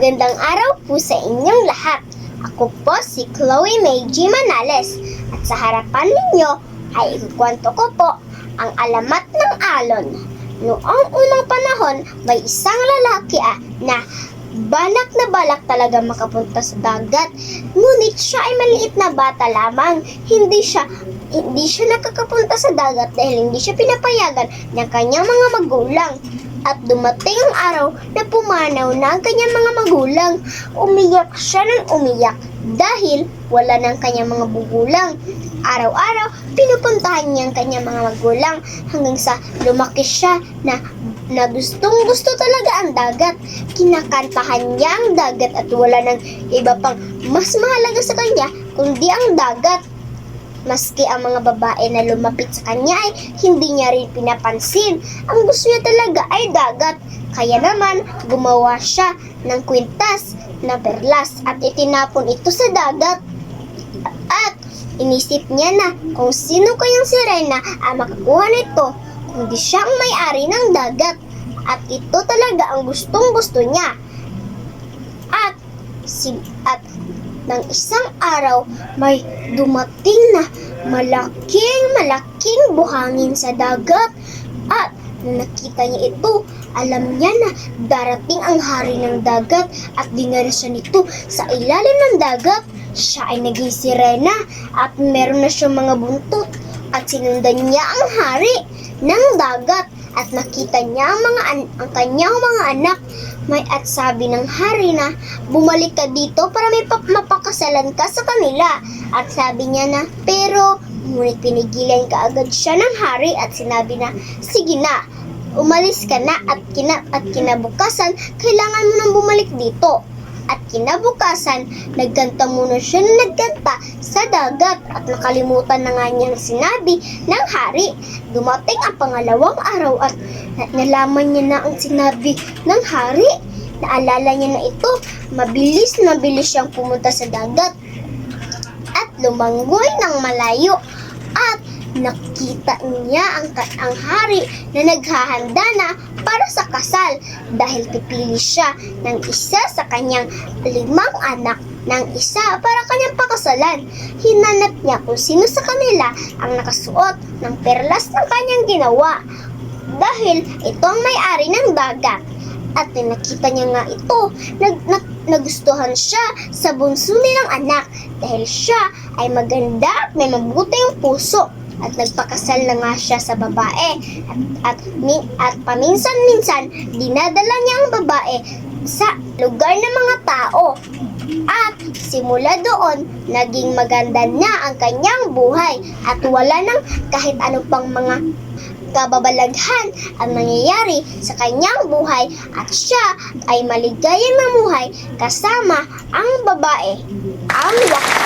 Magandang araw po sa inyong lahat. Ako po si Chloe May G. Manales at sa harapan ninyo ay ikukwento ko po ang alamat ng alon. Noong unang panahon, may isang lalaki na balak talaga makapunta sa dagat. Ngunit siya ay maliit na bata lamang. Hindi siya nakakapunta sa dagat dahil hindi siya pinapayagan ng kanyang mga magulang. At dumating ang araw na pumanaw na ang kanyang mga magulang. Umiyak siya ng umiyak dahil wala ng kanyang mga magulang. Araw-araw, pinupuntahan niya ang kanyang mga magulang hanggang sa lumaki siya na gustong-gusto talaga ang dagat. Kinakantahan niya ang dagat at wala ng iba pang mas mahalaga sa kanya kundi ang dagat. Maski ang mga babae na lumapit sa kanya ay hindi niya rin pinapansin. Ang gusto niya talaga ay dagat. Kaya naman, gumawa siya ng kwintas na perlas at itinapon ito sa dagat. At inisip niya na kung sino kayang sirena ang makakuha nito, kundi siya ang may-ari ng dagat. At ito talaga ang gustong-gusto niya. At ng isang araw, may dumating na malaking buhangin sa dagat. At nung nakita niya ito, alam niya na darating ang hari ng dagat at dinala siya nito sa ilalim ng dagat. Siya ay naging sirena at meron na siyang mga buntot at sinundan niya ang hari ng dagat at nakita niya ang kanyang mga anak. At sabi ng hari na bumalik ka dito para mapakasalan ka sa kanila. At sabi niya na pero ngunit pinigilan ka agad siya ng hari at sinabi na sige na, umalis ka na at kinabukasan kailangan mo nang bumalik dito. At kinabukasan, nagkanta muna siya na nagkanta sa dagat at nakalimutan na nga niyang sinabi ng hari. Dumating ang pangalawang araw at nalaman niya na ang sinabi ng hari. Naalala niya na ito, mabilis siyang pumunta sa dagat at lumanggoy ng malayo. At nakita niya ang hari na naghahanda na para sa kasal dahil pipili siya ng isa sa kanyang 5 anak ng isa para kanyang pakasalan. Hinanap niya kung sino sa kanila ang nakasuot ng perlas ng kanyang ginawa dahil ito ang may-ari ng dagat. At nakita niya nga ito, nagustuhan siya sa bunso nilang anak dahil siya ay maganda at may mabuting puso. At nagpakasal na nga siya sa babae at paminsan-minsan dinadala niya ang babae sa lugar ng mga tao. At simula doon, naging maganda na ang kanyang buhay at wala nang kahit ano pang mga kababalaghan ang nangyayari sa kanyang buhay at siya ay maligayang mamuhay kasama ang babae. Ang wakas.